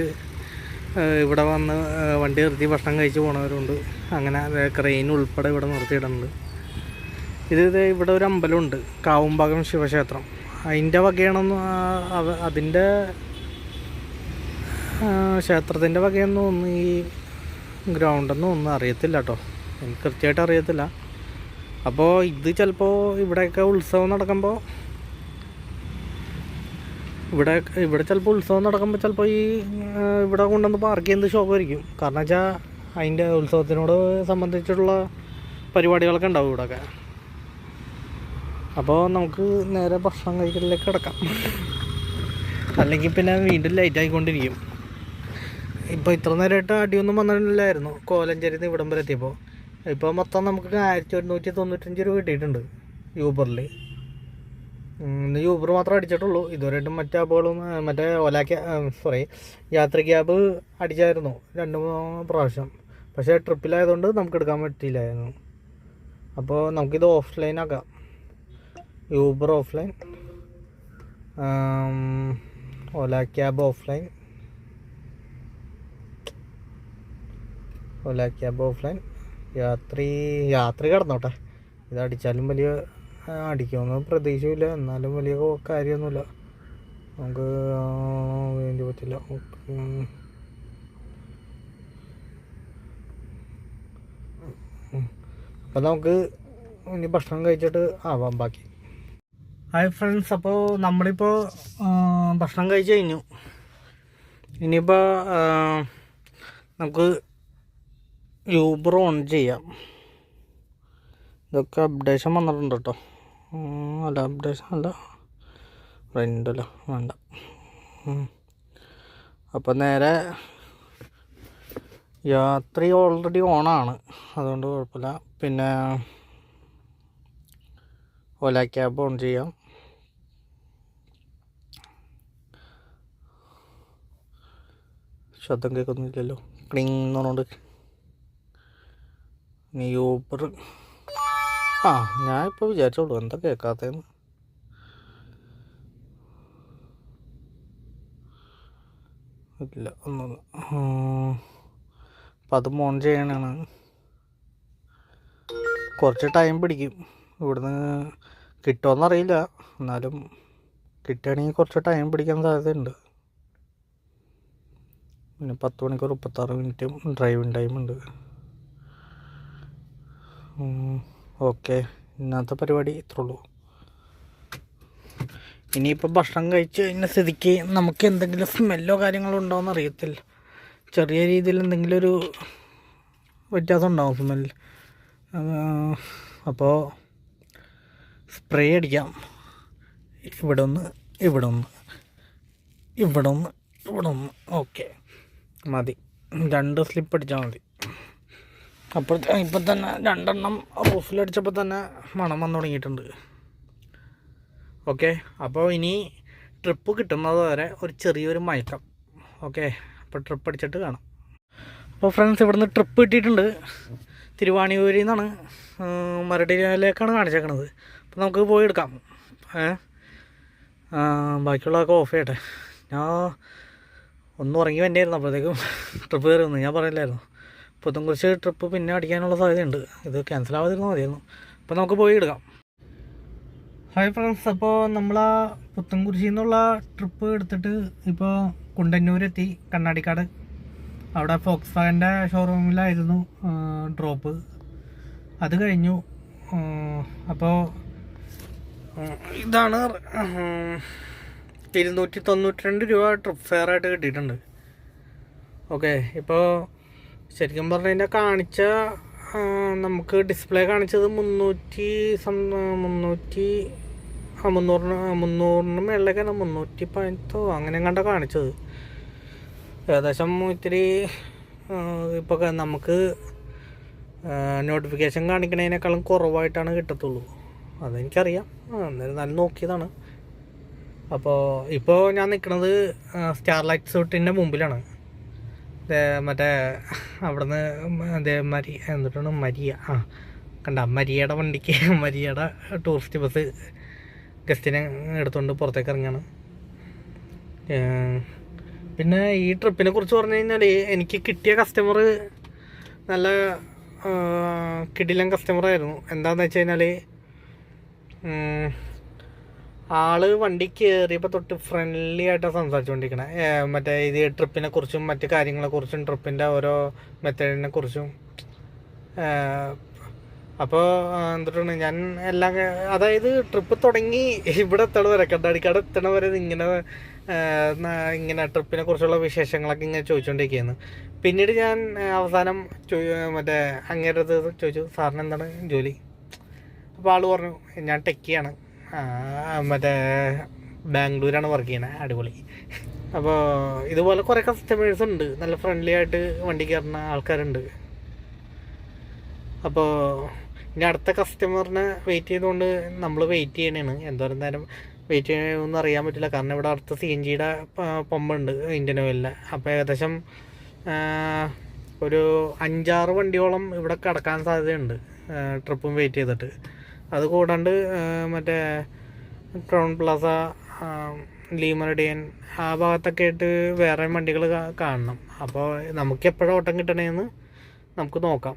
ഇവിടെ വന്ന് വണ്ടി നിർത്തി ഭക്ഷണം കഴിച്ച് പോണവരുണ്ട്. അങ്ങനെ ക്രെയിൻ ഉൾപ്പെടെ ഇവിടെ നിർത്തിയിടുന്നുണ്ട്. ഇവിടെ ഒരു അമ്പലമുണ്ട്, കാവുംഭാഗം ശിവക്ഷേത്രം. അതിൻ്റെ വകയാണെന്ന് അതിൻ്റെ ക്ഷേത്രത്തിൻ്റെ വകയെന്ന് തോന്നുന്നു ഈ ഗ്രൗണ്ടെന്ന് ഒന്നും അറിയത്തില്ല കേട്ടോ, എനിക്ക് കൃത്യമായിട്ട് അറിയത്തില്ല. അപ്പോൾ ഇത് ചിലപ്പോൾ ഇവിടെയൊക്കെ ഉത്സവം നടക്കുമ്പോൾ ഇവിടെ ചിലപ്പോൾ ഉത്സവം നടക്കുമ്പോൾ ചിലപ്പോൾ ഈ ഇവിടെ കൊണ്ടുവന്ന് പാർക്ക് ചെയ്യുന്നത് ശോകമായിരിക്കും. കാരണം വെച്ചാൽ അതിൻ്റെ ഉത്സവത്തിനോട് സംബന്ധിച്ചുള്ള പരിപാടികളൊക്കെ ഉണ്ടാവും ഇവിടെയൊക്കെ. അപ്പോൾ നമുക്ക് നേരെ ഭക്ഷണം കഴിക്കലിലേക്ക് കിടക്കാം, അല്ലെങ്കിൽ പിന്നെ വീണ്ടും ലേറ്റ് ആയിക്കൊണ്ടിരിക്കും. ഇപ്പോൾ ഇത്ര നേരമായിട്ട് അടിയൊന്നും വന്നിട്ടില്ലായിരുന്നു കോലഞ്ചേരിയിൽ നിന്ന് ഇവിടം വരെ എത്തിയപ്പോൾ. ഇപ്പോൾ മൊത്തം നമുക്ക് 1195 രൂപ കിട്ടിയിട്ടുണ്ട് യൂബറിൽ. ഇന്ന് യൂബർ മാത്രമേ അടിച്ചിട്ടുള്ളൂ. ഇതുവരെയായിട്ടും മറ്റേ യാത്രി ക്യാബ് അടിച്ചായിരുന്നു 2-3 പ്രാവശ്യം. പക്ഷേ ട്രിപ്പിലായതുകൊണ്ട് നമുക്ക് എടുക്കാൻ പറ്റിയില്ലായിരുന്നു. അപ്പോൾ നമുക്കിത് ഓഫ്ലൈൻ ആക്കാം, യൂബർ ഓഫ്ലൈൻ, ഓല ക്യാബ് ഓഫ്ലൈൻ, യാത്രി കിടന്നോട്ടെ. ഇതടിച്ചാലും വലിയ അടിക്കുമെന്ന് പ്രതീക്ഷയില്ല, എന്നാലും വലിയ കാര്യമൊന്നുമില്ല, നമുക്ക് വേണ്ടി പറ്റില്ല. അപ്പം നമുക്ക് ഇനി ഭക്ഷണം കഴിച്ചിട്ട് ആവാം ബാക്കി. ഹായ് ഫ്രണ്ട്സ്, അപ്പോൾ നമ്മളിപ്പോൾ ഭക്ഷണം കഴിച്ച് കഴിഞ്ഞു. ഇനിയിപ്പോൾ നമുക്ക് യൂബർ ഓൺ ചെയ്യാം. ഇതൊക്കെ അപ്ഡേഷൻ വന്നിട്ടുണ്ട് കേട്ടോ. അപ്ഡേഷൻ അല്ല, റെൻ്റല്ല വേണ്ട. അപ്പം നേരെ യാത്രി ഓൾറെഡി ഓണാണ്, അതുകൊണ്ട് കുഴപ്പമില്ല. പിന്നെ ഓല ക്യാബ് ഓൺ ചെയ്യാം. ശബ്ദം കേൾക്കുന്നില്ലല്ലോ. ക്ലിങ് എന്ന് പറഞ്ഞുകൊണ്ട് നീ ഊബർ. ഞാൻ ഇപ്പോൾ വിചാരിച്ചോളൂ എന്താ കേൾക്കാത്തതെന്ന്. ഇല്ല ഒന്നുമില്ല. അപ്പം അത് ഓൺ ചെയ്യാനാണ്. കുറച്ച് ടൈം പിടിക്കും. ഇവിടുന്ന് കിട്ടുമോയെന്നറിയില്ല, എന്നാലും കിട്ടുകയാണെങ്കിൽ കുറച്ച് ടൈം പിടിക്കാൻ സാധ്യതയുണ്ട്. പിന്നെ 10 മണിക്കൂർ 36 മിനിറ്റും ഡ്രൈവിംഗ് ടൈമുണ്ട്. ഓക്കെ, ഇന്നത്തെ പരിപാടി ഇത്രേ ഉള്ളൂ. ഇനിയിപ്പോൾ ഭക്ഷണം കഴിച്ച് കഴിഞ്ഞ സ്ഥിതിക്ക് നമുക്ക് എന്തെങ്കിലും സ്മെല്ലോ കാര്യങ്ങളോ ഉണ്ടോയെന്ന് അറിയത്തില്ല. ചെറിയ രീതിയിൽ എന്തെങ്കിലും ഒരു വ്യത്യാസം ഉണ്ടാവും സ്മെല്ല്. അപ്പോൾ സ്പ്രേ അടിക്കാം. ഇവിടെ ഒന്ന്, ഇവിടെ ഒന്ന്, ഇവിടെ ഒന്ന്, ഇവിടെ ഒന്ന്. ഓക്കെ മതി, 2 സ്ലിപ്പ് അടിച്ചാൽ മതി. അപ്പോൾ ഇപ്പം തന്നെ 2 എണ്ണം റൂഫിലടിച്ചപ്പോൾ തന്നെ മണം വന്നു തുടങ്ങിയിട്ടുണ്ട്. ഓക്കെ, അപ്പോൾ ഇനി ട്രിപ്പ് കിട്ടുന്നത് വരെ ഒരു ചെറിയൊരു മയക്കം. ഓക്കെ, അപ്പോൾ ട്രിപ്പ് അടിച്ചിട്ട് കാണാം. അപ്പോൾ ഫ്രണ്ട്സ്, ഇവിടുന്ന് ട്രിപ്പ് കിട്ടിയിട്ടുണ്ട്. തിരുവാണിയൂരിൽ നിന്നാണ് മരടിയിലേക്കാണ് കാണിച്ചേക്കണത്. അപ്പോൾ നമുക്ക് പോയി എടുക്കാം. ബാക്കിയുള്ളതൊക്കെ ഓഫ് ചെയ്യട്ടെ. ഞാൻ ഒന്ന് ഉറങ്ങി വന്നെയായിരുന്നു, അപ്പോഴത്തേക്കും ട്രിപ്പ് കയറി വന്നു. ഞാൻ പറയില്ലായിരുന്നു പുത്തൻകുരിശ് ട്രിപ്പ് പിന്നെ അടിക്കാനുള്ള സാധ്യതയുണ്ട്. ഇത് ക്യാൻസൽ ആവാതിരുന്നാൽ മതിയായിരുന്നു. അപ്പോൾ നമുക്ക് പോയി എടുക്കാം. ഹായ് ഫ്രണ്ട്സ്, അപ്പോൾ നമ്മൾ ആ പുത്തൻകുരിശിൽ നിന്നുള്ള ട്രിപ്പ് എടുത്തിട്ട് ഇപ്പോൾ കുണ്ടന്നൂരെത്തി, കണ്ണാടിക്കാട്. അവിടെ ഫോക്സ് വാഗൻ്റെ ഷോറൂമിലായിരുന്നു ഡ്രോപ്പ്. അത് കഴിഞ്ഞു. അപ്പോൾ ഇതാണ് 292 രൂപ ട്രിപ്പ് ഫെയർ ആയിട്ട് കിട്ടിയിട്ടുണ്ട്. ഓക്കെ, ഇപ്പോൾ ശരിക്കും പറഞ്ഞു കഴിഞ്ഞാൽ നമുക്ക് ഡിസ്പ്ലേ കാണിച്ചത് 300 മേളിലേക്കാണ്, 310 അങ്ങനെ കണ്ട കാണിച്ചത്. ഏകദേശം ഇത്തിരി ഇപ്പോൾ നമുക്ക് നോട്ടിഫിക്കേഷൻ കാണിക്കുന്നതിനേക്കാളും കുറവായിട്ടാണ് കിട്ടത്തുള്ളൂ. അതെനിക്കറിയാം, അന്നേരം നല്ല നോക്കിയതാണ്. അപ്പോൾ ഇപ്പോൾ ഞാൻ നിൽക്കുന്നത് സ്റ്റാർലൈറ്റ് സൂട്ടിൻ്റെ മുമ്പിലാണ്. മറ്റേ അവിടുന്ന് എന്നിട്ടാണ് മരിയ കണ്ട മരിയയുടെ വണ്ടിക്ക്, മരിയയുടെ ടൂറിസ്റ്റ് ബസ് ഗസ്റ്റിനെ എടുത്തുകൊണ്ട് പുറത്തേക്ക് ഇറങ്ങിയാണ്. പിന്നെ ഈ ട്രിപ്പിനെ കുറിച്ച് പറഞ്ഞു കഴിഞ്ഞാൽ എനിക്ക് കിട്ടിയ കസ്റ്റമർ നല്ല കിടിലൻ കസ്റ്റമറായിരുന്നു. എന്താണെന്ന് വെച്ച് കഴിഞ്ഞാൽ ആള് വണ്ടി കയറിയപ്പോൾ തൊട്ട് ഫ്രണ്ട്ലി ആയിട്ടാണ് സംസാരിച്ചുകൊണ്ടിരിക്കണേ. മറ്റേ ഇത് ട്രിപ്പിനെ കുറിച്ചും മറ്റു കാര്യങ്ങളെക്കുറിച്ചും ട്രിപ്പിൻ്റെ ഓരോ മെത്തേഡിനെ കുറിച്ചും. അപ്പോൾ എന്തിട്ടാണ് ഞാൻ എല്ലാം, അതായത് ട്രിപ്പ് തുടങ്ങി ഇവിടെ എത്തണ വരെ, കണ്ണാടിക്കാട് എത്തണ വരെ ഇങ്ങനെ ട്രിപ്പിനെ കുറിച്ചുള്ള വിശേഷങ്ങളൊക്കെ ഇങ്ങനെ ചോദിച്ചുകൊണ്ടിരിക്കുകയാണ്. പിന്നീട് ഞാൻ അവസാനം മറ്റേ അങ്ങേരത് ചോദിച്ചു, സാറിന് എന്താണ് ജോലി? അപ്പോൾ ആൾ പറഞ്ഞു, ഞാൻ ടെക്കിയാണ്, മറ്റേ ബാംഗ്ലൂരാണ് വർക്ക് ചെയ്യണത്. അടിപൊളി. അപ്പോൾ ഇതുപോലെ കുറേ കസ്റ്റമേഴ്സ് ഉണ്ട്, നല്ല ഫ്രണ്ട്ലി ആയിട്ട് വണ്ടി കയറുന്ന ആൾക്കാരുണ്ട്. അപ്പോൾ ഇനി അടുത്ത കസ്റ്റമറിനെ വെയിറ്റ് ചെയ്തുകൊണ്ട് നമ്മൾ വെയിറ്റ് ചെയ്യണേണ്. എന്തോരം നേരം വെയിറ്റ് ചെയ്യണമെന്ന് അറിയാൻ പറ്റില്ല, കാരണം ഇവിടെ അടുത്ത CNG പമ്പുണ്ട് ഇന്ത്യൻ ഓയിലിൻ്റെ. അപ്പോൾ ഏകദേശം ഒരു 5-6 വണ്ടിയോളം ഇവിടെ കിടക്കാൻ സാധ്യതയുണ്ട് ട്രിപ്പും വെയിറ്റ് ചെയ്തിട്ട്. അത് കൂടാണ്ട് മറ്റേ ക്രൗൺ പ്ലാസ, ലീമറിഡിയൻ ആ ഭാഗത്തൊക്കെ ആയിട്ട് വേറെ വണ്ടികൾ കാണണം. അപ്പോൾ നമുക്ക് എപ്പോഴും ഓട്ടം കിട്ടണേന്ന് നമുക്ക് നോക്കാം.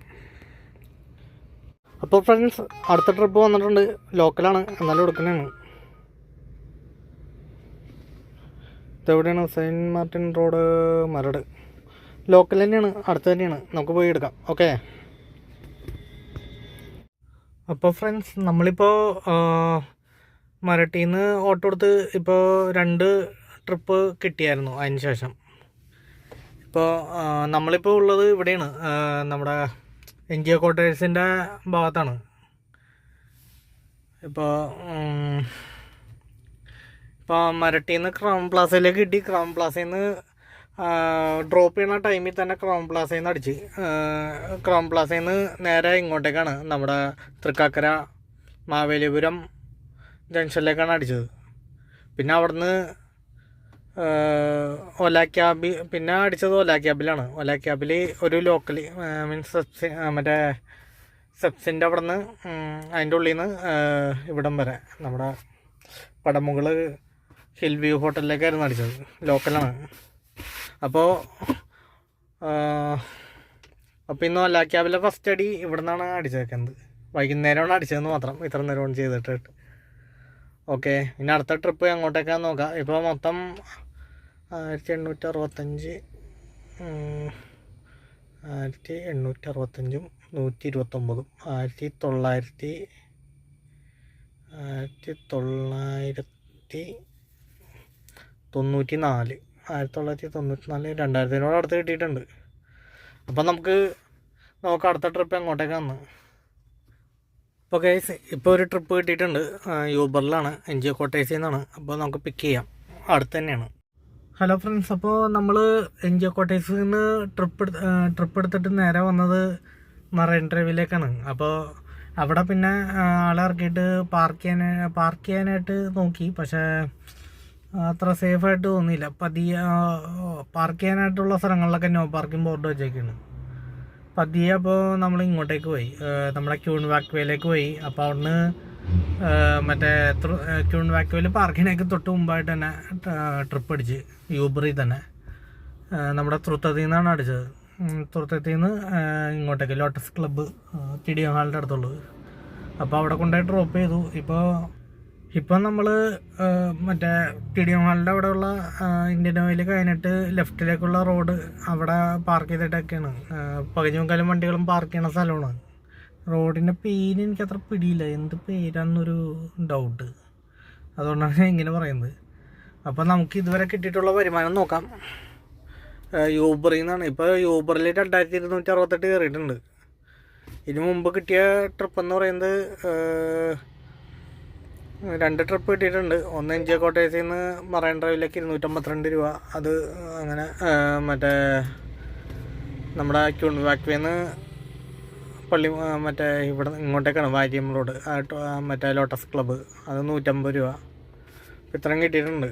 അപ്പോൾ ഫ്രണ്ട്സ്, അടുത്ത ട്രിപ്പ് വന്നിട്ടുണ്ട്. ലോക്കലാണ്, എന്നാലും എടുക്കണേണ്. ഇതെവിടെയാണ്? Saint Martin road, Maradu. Local തന്നെയാണ്, അടുത്ത് തന്നെയാണ്, നമുക്ക് പോയി എടുക്കാം. ഓക്കെ. അപ്പോൾ ഫ്രണ്ട്സ്, നമ്മളിപ്പോൾ മരട്ടിൽ നിന്ന് ഓട്ടോ എടുത്ത് ഇപ്പോൾ 2 ട്രിപ്പ് കിട്ടിയായിരുന്നു. അതിന് ശേഷം ഇപ്പോൾ നമ്മളിപ്പോൾ ഉള്ളത് ഇവിടെയാണ്, നമ്മുടെ NGO ക്വാർട്ടേഴ്സിൻ്റെ ഭാഗത്താണ്. ഇപ്പോൾ മരട്ടിൽ നിന്ന് ക്രൗൺ പ്ലാസയിലേക്ക് കിട്ടി. ക്രൗൺ പ്ലാസയിൽ നിന്ന് ഡ്രോപ്പ് ചെയ്യുന്ന ടൈമിൽ തന്നെ ക്രൗൺ പ്ലാസയിൽ നിന്ന് അടിച്ച്, ക്രൗൺ പ്ലാസയിൽ നിന്ന് നേരെ ഇങ്ങോട്ടേക്കാണ്, നമ്മുടെ തൃക്കാക്കര മാവേലിപുരം ജംഗ്ഷനിലേക്കാണ് അടിച്ചത്. പിന്നെ അവിടുന്ന് ഓല ക്യാബ്, പിന്നെ അടിച്ചത് ഓല ക്യാബിലാണ്. ഓല ക്യാബിൽ ഒരു ലോക്കൽ മീൻസ് മറ്റേ സെപ്സിൻ്റെ അവിടെ നിന്ന് അതിൻ്റെ ഉള്ളിൽ നിന്ന് ഇവിടം വരെ നമ്മുടെ പടമുകൾ ഹിൽ വ്യൂ ഹോട്ടലിലേക്കായിരുന്നു അടിച്ചത്. ലോക്കലാണ്. അപ്പോൾ ഇന്ന് ഓല ക്യാബിലെ ഫസ്റ്റ് അടി ഇവിടെ നിന്നാണ് അടിച്ചേക്കുന്നത്. വൈകുന്നേരമാണ് അടിച്ചതെന്ന് മാത്രം, ഇത്ര നേരം ചെയ്തിട്ട്. ഓക്കെ, ഇനി അടുത്ത ട്രിപ്പ് അങ്ങോട്ടേക്കാന്ന് നോക്കാം. ഇപ്പോൾ മൊത്തം 1865 1865 129 1994 2000 അടുത്ത് കിട്ടിയിട്ടുണ്ട്. അപ്പം നമുക്ക് നോക്കാം അടുത്ത ട്രിപ്പ് എങ്ങോട്ടേക്കാന്ന്. അപ്പോൾ ഗൈസ്, ഇപ്പോൾ ഒരു ട്രിപ്പ് കിട്ടിയിട്ടുണ്ട്. യൂബറിലാണ്, NGO കോട്ടേഴ്സിൽ നിന്നാണ്. അപ്പോൾ നമുക്ക് പിക്ക് ചെയ്യാം, അടുത്ത് തന്നെയാണ്. ഹലോ ഫ്രണ്ട്സ്, അപ്പോൾ നമ്മൾ NGO കോട്ടേഴ്സിൽ നിന്ന് ട്രിപ്പ് എടുത്തിട്ട് നേരെ വന്നത് മറൈൻ ഡ്രൈവിലേക്കാണ്. അപ്പോൾ അവിടെ പിന്നെ ആളെ ഇറക്കിയിട്ട് പാർക്ക് ചെയ്യാനായിട്ട് നോക്കി. പക്ഷേ അത്ര സേഫായിട്ട് തോന്നിയില്ല. പതിയെ പാർക്ക് ചെയ്യാനായിട്ടുള്ള സ്ഥലങ്ങളിലൊക്കെ നോ പാർക്കിംഗ് ബോർഡ് വെച്ചേക്കാണ്. പതിയെ അപ്പോൾ നമ്മൾ ഇങ്ങോട്ടേക്ക് പോയി, നമ്മുടെ ക്യൂൺ വാക്വേയിലേക്ക് പോയി. അപ്പോൾ അവിടുന്ന് മറ്റേ ക്യൂൺ വാക്വേയിൽ പാർക്കിനേക്ക് തൊട്ട് മുമ്പായിട്ട് തന്നെ ട്രിപ്പ് അടിച്ച് യൂബറിൽ തന്നെ നമ്മുടെ തൃത്തത്തിൽ നിന്നാണ് അടിച്ചത്. തൃത്തത്തിൽ നിന്ന് ഇങ്ങോട്ടേക്ക് ലോട്ടസ് ക്ലബ്ബ് TDM ഹാളിൻ്റെ അടുത്തുള്ളത്. അപ്പോൾ അവിടെ കൊണ്ടുപോയി ഡ്രോപ്പ് ചെയ്തു. ഇപ്പം നമ്മൾ മറ്റേ TDM ഹാളിൻ്റെ അവിടെയുള്ള ഇന്ത്യൻ ഓയിൽ കഴിഞ്ഞിട്ട് ലെഫ്റ്റിലേക്കുള്ള റോഡ് അവിടെ പാർക്ക് ചെയ്തിട്ടൊക്കെയാണ്. പകുതി മുക്കാലും വണ്ടികളും പാർക്ക് ചെയ്യണ സ്ഥലമാണ്. റോഡിൻ്റെ പേര് എനിക്കത്ര പിടിയില്ല, എന്ത് പേരാണെന്നൊരു ഡൗട്ട്, അതുകൊണ്ടാണ് ഞാൻ ഇങ്ങനെ പറയുന്നത്. അപ്പോൾ നമുക്ക് ഇതുവരെ കിട്ടിയിട്ടുള്ള വരുമാനം നോക്കാം. യൂബറിൽ നിന്നാണ്. ഇപ്പോൾ യൂബറിൽ 2268 കയറിയിട്ടുണ്ട്. ഇതിനു മുമ്പ് കിട്ടിയ ട്രിപ്പ് എന്ന് പറയുന്നത് 2 ട്രിപ്പ് കിട്ടിയിട്ടുണ്ട്. ഒന്ന് NGO കോട്ടേഴ്സിൽ നിന്ന് മറൈൻ ഡ്രൈവിലേക്ക് 252 രൂപ. അത് അങ്ങനെ മറ്റേ നമ്മുടെ ക്യൂൺ വാക്വേന്ന് പള്ളി മറ്റേ ഇവിടെ ഇങ്ങോട്ടേക്കാണ് വാര്യം റോഡ്, മറ്റേ ലോട്ടസ് ക്ലബ്ബ്, അത് 150 രൂപ. ഇത്രയും കിട്ടിയിട്ടുണ്ട്.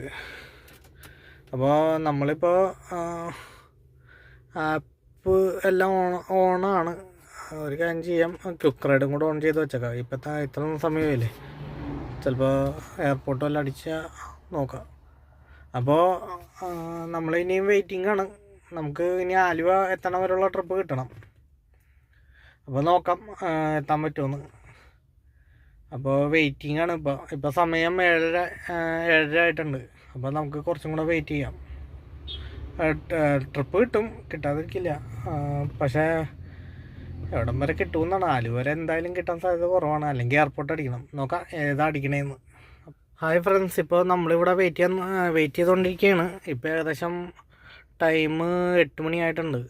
അപ്പോൾ നമ്മളിപ്പോൾ ആപ്പ് എല്ലാം ഓണാണ്. ഒരു കാര്യം ചെയ്യാം, ക്വിക്ക് റൈഡും കൂടെ ഓൺ ചെയ്ത് വെച്ചേക്കാം. ഇപ്പോഴത്തെ ഇത്രയും സമയമില്ലേ, ചിലപ്പോൾ എയർപോർട്ട് വല്ല അടിച്ചാൽ നോക്കാം. അപ്പോൾ നമ്മളിനിയും വെയിറ്റിംഗ് ആണ്. നമുക്ക് ഇനി ആലുവ എത്തണ വരെയുള്ള ട്രിപ്പ് കിട്ടണം. അപ്പോൾ നോക്കാം എത്താൻ പറ്റുമെന്ന്. അപ്പോൾ വെയിറ്റിംഗ് ആണ്. ഇപ്പോൾ സമയം 7:30 ആയിട്ടുണ്ട്. അപ്പോൾ നമുക്ക് കുറച്ചും കൂടെ വെയിറ്റ് ചെയ്യാം. ട്രിപ്പ് കിട്ടും, കിട്ടാതിരിക്കില്ല. പക്ഷേ എവിടം വരെ കിട്ടുമെന്നാണ്. ആലുവ വരെ എന്തായാലും കിട്ടാൻ സാധ്യത കുറവാണ്, അല്ലെങ്കിൽ എയർപോർട്ട് അടിക്കണം. നോക്കാം ഏതാ അടിക്കണേന്ന്. ഹായ് ഫ്രണ്ട്സ്, ഇപ്പോൾ നമ്മളിവിടെ വെയിറ്റ് ചെയ്തുകൊണ്ടിരിക്കുകയാണ്. ഇപ്പോൾ ഏകദേശം ടൈം 8 മണി ആയിട്ടുണ്ട്.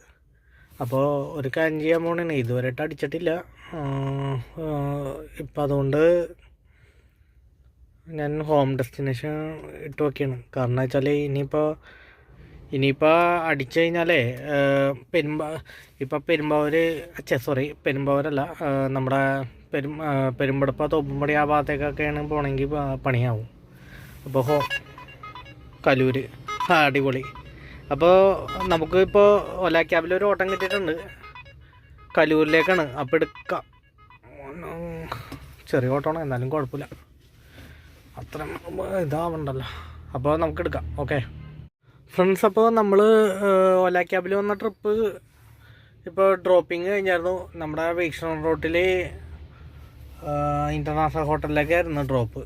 അപ്പോൾ ഒരു കാര്യം ചെയ്യാൻ പോകണേ, ഇതുവരെയായിട്ട് അടിച്ചിട്ടില്ല. ഇപ്പം അതുകൊണ്ട് ഞാൻ ഹോം ഡെസ്റ്റിനേഷൻ ഇട്ട് നോക്കിയാണ്. കാരണം വെച്ചാൽ ഇനിയിപ്പോൾ അടിച്ചു കഴിഞ്ഞാലേ പെരുമ്പാവൂരല്ല, നമ്മുടെ പെരുമ്പടപ്പ തോപ്പുംപടി ആ ഭാഗത്തേക്കൊക്കെയാണ് പോകണമെങ്കിൽ പണിയാവും. അപ്പോൾ കലൂർ അടിപൊളി. അപ്പോൾ നമുക്കിപ്പോൾ ഓല ക്യാബിൽ ഒരു ഓട്ടം കിട്ടിയിട്ടുണ്ട്, കലൂരിലേക്കാണ്. അപ്പോൾ എടുക്കാം. ചെറിയ ഓട്ടമാണ്, എന്നാലും കുഴപ്പമില്ല, അത്ര ഇതാവണ്ടല്ലോ. അപ്പോൾ നമുക്ക് എടുക്കാം. ഓക്കെ ഫ്രണ്ട്സ്, അപ്പോൾ നമ്മൾ ഓല ക്യാബിൽ വന്ന ട്രിപ്പ് ഇപ്പോൾ ഡ്രോപ്പിങ് കഴിഞ്ഞായിരുന്നു. നമ്മുടെ വീക്ഷണം റോട്ടിൽ ഇൻ്റർനാഷണൽ ഹോട്ടലിലേക്കായിരുന്നു ഡ്രോപ്പ്.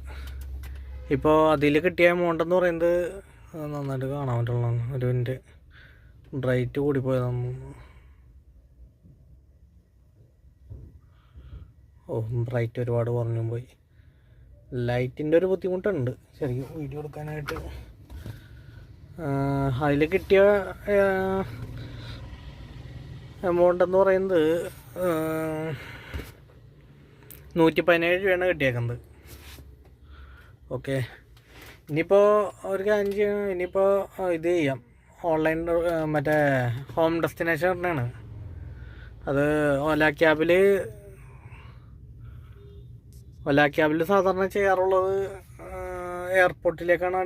ഇപ്പോൾ അതിൽ കിട്ടിയ എമൗണ്ട് എന്ന് പറയുന്നത് നന്നായിട്ട് കാണാൻ പറ്റുള്ള ഒരു മിനിറ്റ്, ബ്രൈറ്റ് കൂടിപ്പോയതാണ്. ബ്രൈറ്റ് ഒരുപാട് കുറഞ്ഞു പോയി. ലൈറ്റിൻ്റെ ഒരു ബുദ്ധിമുട്ടുണ്ട് ശരിക്കും വീഡിയോ എടുക്കാനായിട്ട്. അതിൽ കിട്ടിയ എമൗണ്ട് എന്ന് പറയുന്നത് 117 രൂപയാണ് കിട്ടിയേക്കുന്നത്. ഓക്കെ, ഇനിയിപ്പോൾ ഒരു കാര്യം ചെയ്യാം. ഇനിയിപ്പോൾ ഇത് ചെയ്യാം, ഓൺലൈൻ മറ്റേ ഹോം ഡെസ്റ്റിനേഷൻ തന്നെയാണ്. അത് ഓല ക്യാബിൽ സാധാരണ ചെയ്യാറുള്ളത് എയർപോർട്ടിലേക്കാണ്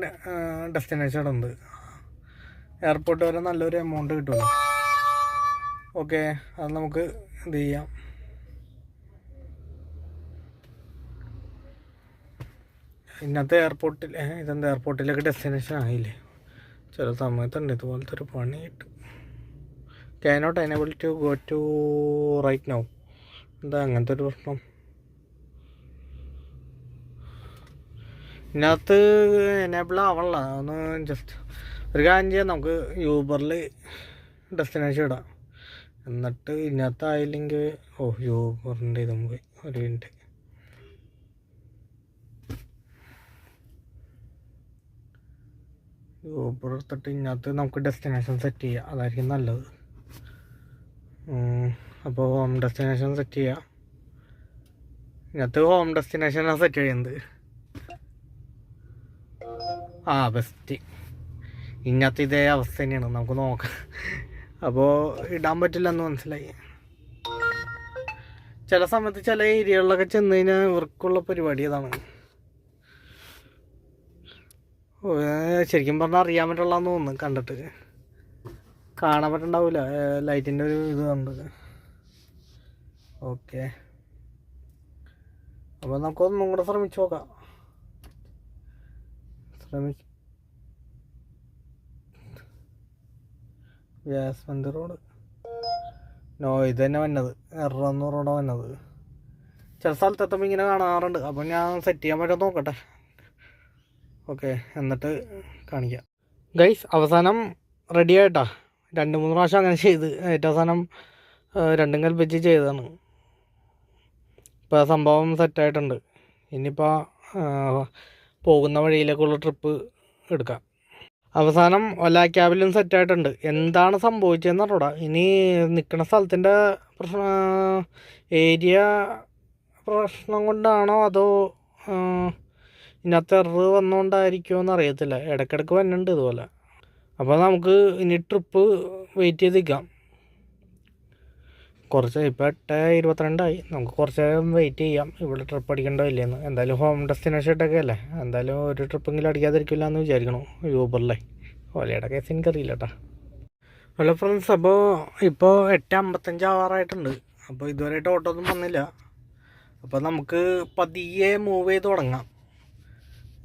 ഡെസ്റ്റിനേഷൻ ഇടുന്നത്. എയർപോർട്ട് വരെ നല്ലൊരു എമൗണ്ട് കിട്ടുമല്ലോ. ഓക്കെ, അത് നമുക്ക് ഇത് ചെയ്യാം. ഇന്നത്തെ എയർപോർട്ടിൽ ഇതെന്താ എയർപോർട്ടിലേക്ക് ഡെസ്റ്റിനേഷൻ ആയില്ലേ? ചില സമയത്തുണ്ട് ഇതുപോലത്തെ ഒരു പണി കിട്ടും. Cannot enable to go to right now. എന്താ അങ്ങനത്തെ ഒരു പ്രശ്നം? ഇതിനകത്ത് എനേബിൾ ആവണല്ല. ഒന്ന് ജസ്റ്റ് ഒരു കാര്യം ചെയ്യാം, നമുക്ക് യൂബറിൽ ഡെസ്റ്റിനേഷൻ ഇടാം. എന്നിട്ട് ഇതിനകത്ത് ആയില്ലെങ്കിൽ യൂബറിൻ്റെ ഇതും പോയി. ഒരു മിനിറ്റ്. യൂബർ എടുത്തിട്ട് ഇതിനകത്ത് നമുക്ക് ഡെസ്റ്റിനേഷൻ സെറ്റ് ചെയ്യാം. അതായിരിക്കും നല്ലത്. അപ്പോൾ ഹോം ഡെസ്റ്റിനേഷൻ സെറ്റ് ചെയ്യാം. ഇതിനകത്ത് ഹോം ഡെസ്റ്റിനേഷനാണ് സെറ്റ് ചെയ്യുന്നത്. ബെസ്റ്റ്. ഇതിനകത്ത് ഇതേ അവസ്ഥ തന്നെയാണ്, നമുക്ക് നോക്കാം. അപ്പോൾ ഇടാൻ പറ്റില്ലെന്ന് മനസ്സിലായി. ചില സമയത്ത് ചില ഏരിയകളിലൊക്കെ ചെന്ന് കഴിഞ്ഞാൽ ഇവർക്കുള്ള പരിപാടി അതാണ്. ശരിക്കും പറഞ്ഞാൽ അറിയാൻ പറ്റുള്ളതെന്ന് തോന്നുന്നു, കണ്ടിട്ട് കാണാൻ പറ്റുണ്ടാവില്ല ലൈറ്റിൻ്റെ ഒരു ഇത് കണ്ടത്. ഓക്കെ, അപ്പോൾ നമുക്കൊന്നും കൂടെ ശ്രമിച്ചു നോക്കാം. വ്യാസ്മന്ത് റോഡ് ഇത് തന്നെ വന്നത്, എറണാകുളം റോഡാണ് വന്നത്. ചില സ്ഥലത്തെത്തുമ്പോൾ ഇങ്ങനെ കാണാറുണ്ട്. അപ്പോൾ ഞാൻ സെറ്റ് ചെയ്യാൻ പറ്റുമോ നോക്കട്ടെ. ഓക്കെ, എന്നിട്ട് കാണിക്കാം. ഗൈസ്, അവസാനം റെഡി ആയിട്ടാ. 2-3 പ്രാവശ്യം അങ്ങനെ ചെയ്ത് ഏറ്റവും അവസാനം രണ്ടും കൽപ്പിച്ച് ചെയ്തതാണ്. ഇപ്പോൾ സംഭവം സെറ്റായിട്ടുണ്ട്. ഇനിയിപ്പോൾ പോകുന്ന വഴിയിലേക്കുള്ള ട്രിപ്പ് എടുക്കാം. അവസാനം ഒല ക്യാബിലും സെറ്റായിട്ടുണ്ട്. എന്താണ് സംഭവിച്ചതെന്ന് പറഞ്ഞൂടാ. ഇനി നിൽക്കുന്ന സ്ഥലത്തിൻ്റെ ഏരിയ പ്രശ്നം കൊണ്ടാണോ അതോ ഇതിനകത്ത് എറർ വന്നുകൊണ്ടായിരിക്കുമോ എന്നറിയത്തില്ല. ഇടയ്ക്കിടയ്ക്ക് വന്നുണ്ട് ഇതുപോലെ. അപ്പോൾ നമുക്ക് ഇനി ട്രിപ്പ് വെയിറ്റ് ചെയ്ത് നിൽക്കാം. കുറച്ച് ഇപ്പോൾ 8:22 നമുക്ക് കുറച്ച് നേരം വെയിറ്റ് ചെയ്യാം. ഇവിടെ ട്രിപ്പ് അടിക്കണ്ടോ ഇല്ലയെന്ന്. എന്തായാലും ഹോം ഡെസ്റ്റിനേഷൻ ഇട്ടൊക്കെ അല്ലേ, എന്തായാലും ഒരു ട്രിപ്പെങ്കിലും അടിക്കാതിരിക്കില്ല എന്ന് വിചാരിക്കണം. യൂബറിലെ ഓലയുടെ കേസ് എനിക്കറിയില്ല കേട്ടോ. ഹലോ ഫ്രണ്ട്സ്, അപ്പോൾ ഇപ്പോൾ 8:55 ആവാറായിട്ടുണ്ട്. അപ്പോൾ ഇതുവരെയായിട്ട് ഓട്ടോ ഒന്നും വന്നില്ല. അപ്പോൾ നമുക്ക് പതിയെ മൂവ് ചെയ്ത് തുടങ്ങാം.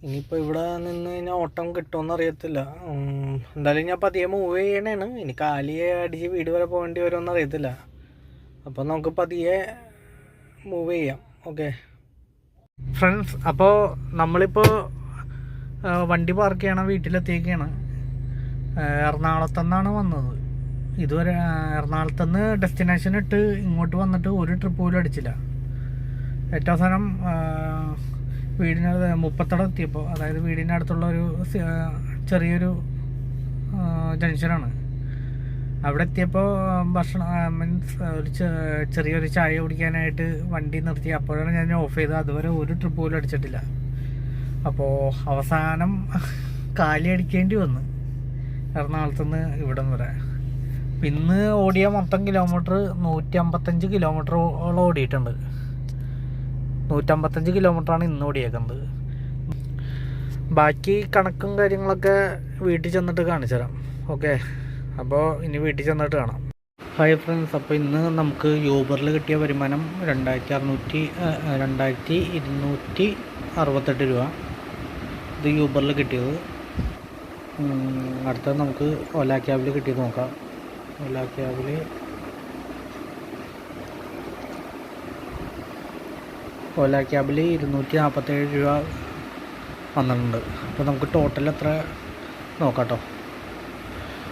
ഇനിയിപ്പോൾ ഇവിടെ നിന്ന് കഴിഞ്ഞാൽ ഓട്ടം കിട്ടുമെന്ന് അറിയത്തില്ല. എന്തായാലും ഞാൻ പതിയെ മൂവ് ചെയ്യണേണ്. ഇനി കാലിയെ അടിച്ച് വീട് വരെ പോകേണ്ടി വരുമെന്ന് അറിയത്തില്ല. അപ്പോൾ നമുക്ക് പതിയെ മൂവ് ചെയ്യാം. ഓക്കെ ഫ്രണ്ട്സ്, അപ്പോൾ നമ്മളിപ്പോൾ വണ്ടി പാർക്ക് ചെയ്യണം വീട്ടിലെത്തിയൊക്കെയാണ്. എറണാകുളത്തു നിന്നാണ് വന്നത്. ഇതുവരെ എറണാകുളത്തു നിന്ന് ഡെസ്റ്റിനേഷൻ ഇട്ട് ഇങ്ങോട്ട് വന്നിട്ട് ഒരു ട്രിപ്പ് പോലും അടിച്ചില്ല. ഏറ്റവും അവസാനം വീടിന് മുപ്പത്തടം എത്തിയപ്പോൾ, അതായത് വീടിൻ്റെ അടുത്തുള്ള ഒരു ചെറിയൊരു ജംഗ്ഷനാണ്. അവിടെ എത്തിയപ്പോൾ ഭക്ഷണം മീൻസ് ഒരു ചെറിയൊരു ചായ കുടിക്കാനായിട്ട് വണ്ടി നിർത്തി. അപ്പോഴാണ് ഞാൻ ഓഫ് ചെയ്തത്. അതുവരെ ഒരു ട്രിപ്പ് പോലും അടിച്ചിട്ടില്ല. അപ്പോൾ അവസാനം കാലി അടിക്കേണ്ടി വന്നു എറണാകുളത്തു നിന്ന് ഇവിടം വരെ. ഇന്ന് ഓടിയ മൊത്തം കിലോമീറ്റർ 155 കിലോമീറ്ററോളം ഓടിയിട്ടുണ്ട്. 155 കിലോമീറ്ററാണ് ഇന്ന് ഓടിയേക്കുന്നത്. ബാക്കി കണക്കും കാര്യങ്ങളൊക്കെ വീട്ടിൽ ചെന്നിട്ട് കാണിച്ചു തരാം. ഓക്കെ, അപ്പോൾ ഇനി വീട്ടിൽ ചെന്നിട്ട് കാണാം. ഹായ് ഫ്രണ്ട്സ്, അപ്പോൾ ഇന്ന് നമുക്ക് യൂബറിൽ കിട്ടിയ വരുമാനം 2268 രൂപ. ഇത് യൂബറിൽ കിട്ടിയത്. അടുത്തത് നമുക്ക് ഓല ക്യാബിൽ കിട്ടിയത് നോക്കാം. ഓല ക്യാബിൽ ഓല ക്യാബിൽ 247 രൂപ വന്നിട്ടുണ്ട്. അപ്പോൾ നമുക്ക് ടോട്ടൽ എത്ര നോക്കാം കേട്ടോ.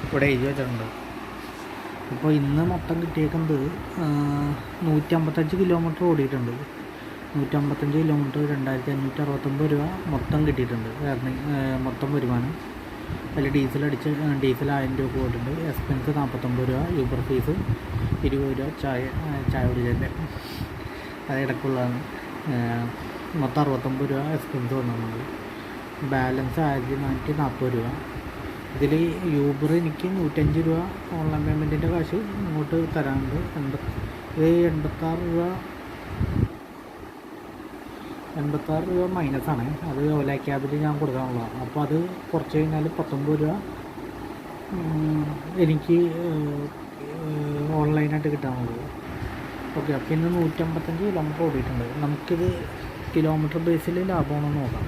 ഇവിടെ എഴുതി വെച്ചിട്ടുണ്ട്. ഇപ്പോൾ ഇന്ന് മൊത്തം കിട്ടിയേക്കുന്നത് 155 കിലോമീറ്റർ ഓടിയിട്ടുണ്ട്. 155 കിലോമീറ്റർ 2569 രൂപ മൊത്തം കിട്ടിയിട്ടുണ്ട്. മൊത്തം വരുമാനം. അതിൽ ഡീസൽ 1000 രൂപ പോയിട്ടുണ്ട്. എക്സ്പെൻസ് 49 രൂപ. യൂബർ ഫീസ് 20 രൂപ. ചായ കുടിച്ചതിൻ്റെ അത് ഇടയ്ക്കുള്ളതാണ്. മൊത്തം 69 രൂപ എക്സ്പെൻസ് വന്നിട്ടുണ്ട്. ബാലൻസ് 1440 രൂപ. ഇതിൽ യൂബർ എനിക്ക് 105 രൂപ ഓൺലൈൻ പേയ്മെൻറ്റിൻ്റെ കാശ് ഇങ്ങോട്ട് തരാനുണ്ട്. ഇത് 86 രൂപ മൈനസാണ്. അത് ഓല ക്യാബിൽ ഞാൻ കൊടുക്കാനുള്ളതാണ്. അപ്പോൾ അത് കുറച്ച് കഴിഞ്ഞാൽ 19 രൂപ എനിക്ക് ഓൺലൈനായിട്ട് കിട്ടാനുള്ളത്. ഓക്കെ, അപ്പോൾ ഇന്ന് 155 കിലോമീറ്റർ ഓടിയിട്ടുണ്ട്. നമുക്കിത് കിലോമീറ്റർ ബേസിൽ ലാഭമാണെന്ന് നോക്കാം.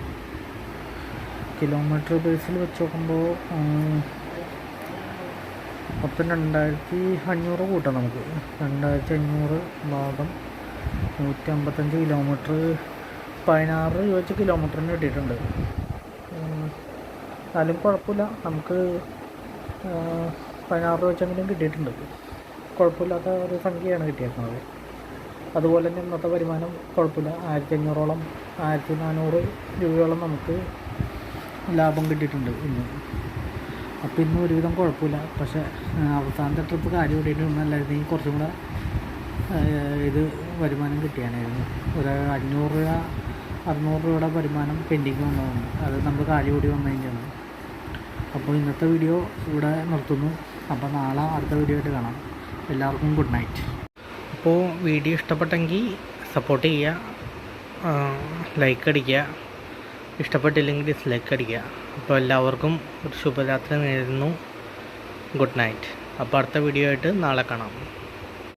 കിലോമീറ്റർ ബേസിൽ വെച്ച് നോക്കുമ്പോൾ മൊത്തം 2500 കൂട്ടാം നമുക്ക്. 2500 ഭാഗം 155 കിലോമീറ്റർ 16 രൂപ വെച്ച് കിലോമീറ്ററിന് കിട്ടിയിട്ടുണ്ട്. എന്നാലും കുഴപ്പമില്ല, നമുക്ക് 16 രൂപ വെച്ചെങ്കിലും കിട്ടിയിട്ടുണ്ട്. കുഴപ്പമില്ലാത്ത ഒരു സംഖ്യയാണ് കിട്ടിയിരിക്കുന്നത്. അതുപോലെ തന്നെ ഇന്നത്തെ വരുമാനം കുഴപ്പമില്ല, 1500ഓളം 1400 രൂപയോളം നമുക്ക് ലാഭം കിട്ടിയിട്ടുണ്ട് ഇന്ന്. അപ്പോൾ ഇന്ന് ഒരുവിധം കുഴപ്പമില്ല. പക്ഷേ അവസാനത്തെ ട്രിപ്പ് കാര്യം ഓടിയിട്ടൊന്നല്ലായിരുന്നെങ്കിൽ കുറച്ചും കൂടെ ഇത് വരുമാനം കിട്ടിയാനായിരുന്നു. ഒരു 500 രൂപ 600 രൂപയുടെ വരുമാനം പെൻഡിങ് വന്നതുകൊണ്ട് അത് നമ്മൾ കാര്യം ഓടി വന്നു കഴിഞ്ഞാണ്. അപ്പോൾ ഇന്നത്തെ വീഡിയോ ഇവിടെ നിർത്തുന്നു. അപ്പോൾ നാളെ അടുത്ത വീഡിയോ ആയിട്ട് കാണാം. എല്ലാവർക്കും ഗുഡ് നൈറ്റ്. അപ്പോൾ വീഡിയോ ഇഷ്ടപ്പെട്ടെങ്കിൽ സപ്പോർട്ട് ചെയ്യുക, ലൈക്ക് അടിക്കുക, ഇഷ്ടപ്പെട്ടില്ലെങ്കിൽ ഡിസ്ലൈക്ക് അടിക്കുക. അപ്പോൾ എല്ലാവർക്കും ഒരു ശുഭരാത്രി നേരുന്നു. Good night. അപ്പോൾ അടുത്ത വീഡിയോ ആയിട്ട് നാളെ കാണാം.